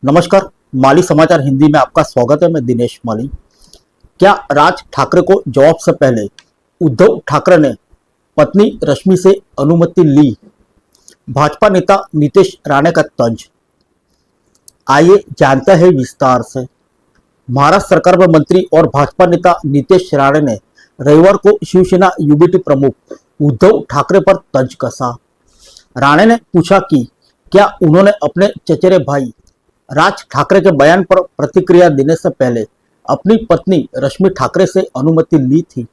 नमस्कार। माली समाचार हिंदी में आपका स्वागत है। मैं दिनेश माली। क्या राज ठाकरे को जवाब से पहले उद्धव ठाकरे ने पत्नी रश्मि से अनुमति ली? भाजपा नेता नीतीश राणे का तंज। आइए जानते हैं विस्तार से। महाराष्ट्र सरकार में मंत्री और भाजपा नेता नीतीश राणे ने रविवार को शिवसेना यूबीटी प्रमुख उद्धव ठाकरे पर तंज कसा। राणे ने पूछा कि क्या उन्होंने अपने चचेरे भाई राज ठाकरे के बयान पर प्रतिक्रिया देने से पहले अपनी पत्नी रश्मि ठाकरे से अनुमति ली थी।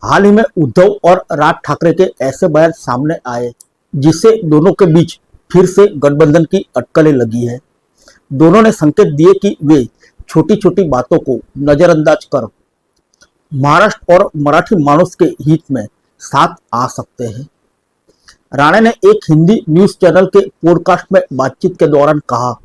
हाल ही में उद्धव और राज ठाकरे के ऐसे बयान सामने आए जिससे दोनों के बीच फिर से गठबंधन की अटकलें लगी है। दोनों ने संकेत दिए कि वे छोटी छोटी बातों को नजरअंदाज कर महाराष्ट्र और मराठी मानुस के हित में साथ आ सकते हैं। राणे ने एक हिंदी न्यूज चैनल के पॉडकास्ट में बातचीत के दौरान कहा,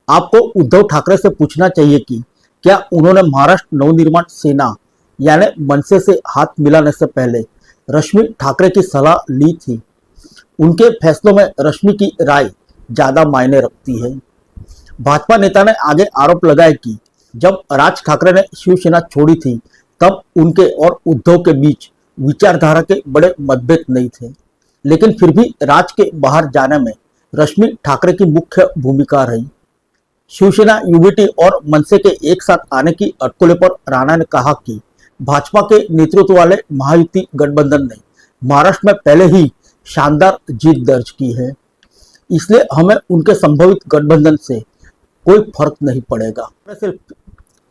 आपको उद्धव ठाकरे से पूछना चाहिए कि क्या उन्होंने महाराष्ट्र नवनिर्माण सेना यानी मनसे से हाथ मिलाने से पहले रश्मि ठाकरे की सलाह ली थी। उनके फैसलों में रश्मि की राय ज्यादा मायने रखती है। भाजपा नेता ने आगे आरोप लगाया कि जब राज ठाकरे ने शिवसेना छोड़ी थी तब उनके और उद्धव के बीच विचारधारा के बड़े मतभेद नहीं थे, लेकिन फिर भी राज के बाहर जाने में रश्मि ठाकरे की मुख्य भूमिका रही। शिवसेना यूबीटी और मनसे के एक साथ आने की अटकलों पर राणा ने कहा कि भाजपा के नेतृत्व वाले महायुति गठबंधन ने महाराष्ट्र में पहले ही शानदार जीत दर्ज की है, इसलिए हमें उनके संभवित गठबंधन से कोई फर्क नहीं पड़ेगा। सिर्फ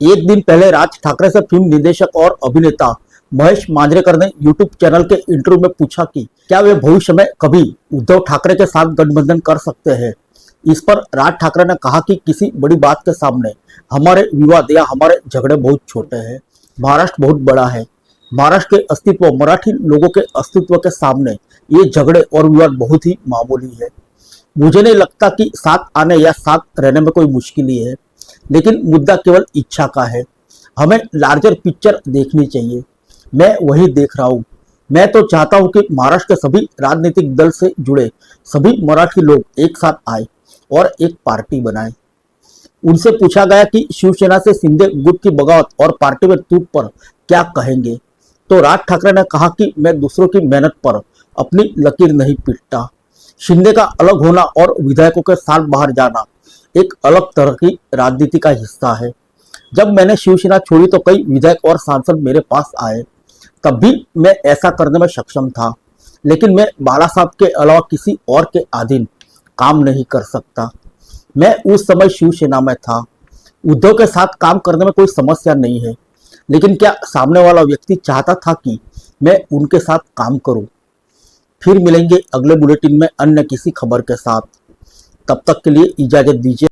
एक दिन पहले राज ठाकरे से फिल्म निर्देशक और अभिनेता महेश मांजरेकर ने यूट्यूब चैनल के इंटरव्यू में पूछा कि क्या वे भविष्य में कभी उद्धव ठाकरे के साथ गठबंधन कर सकते हैं। इस पर राज ठाकरे ने कहा कि किसी बड़ी बात के सामने हमारे विवाद या हमारे झगड़े बहुत छोटे हैं। महाराष्ट्र बहुत बड़ा है। महाराष्ट्र के अस्तित्व, मराठी लोगों के अस्तित्व के सामने ये झगड़े और विवाद बहुत ही मामूली है। मुझे नहीं लगता कि साथ आने या साथ रहने में कोई मुश्किल है, लेकिन मुद्दा केवल इच्छा का है। हमें लार्जर पिक्चर देखनी चाहिए। मैं वही देख रहा हूँ। मैं तो चाहता हूँ कि महाराष्ट्र के सभी राजनीतिक दल से जुड़े सभी मराठी लोग एक साथ आए और एक पार्टी बनाए। उनसे पूछा गया कि शिवसेना से शिंदे गुट की बगावत और पार्टी में टूट पर क्या कहेंगे, तो राज ठाकरे ने कहा कि मैं दूसरों की मेहनत पर अपनी लकीर नहीं पीटता। शिंदे का अलग होना और विधायकों के साथ बाहर जाना एक अलग तरह की राजनीति का हिस्सा है। जब मैंने शिवसेना छोड़ी तो कई विधायक और सांसद मेरे पास आए, तब भी मैं ऐसा करने में सक्षम था, लेकिन मैं बाला साहब के अलावा किसी और के अधीन काम नहीं कर सकता। मैं उस समय शिवसेना में था। उद्धव के साथ काम करने में कोई समस्या नहीं है, लेकिन क्या सामने वाला व्यक्ति चाहता था कि मैं उनके साथ काम करूं। फिर मिलेंगे अगले बुलेटिन में अन्य किसी खबर के साथ। तब तक के लिए इजाजत दीजिए।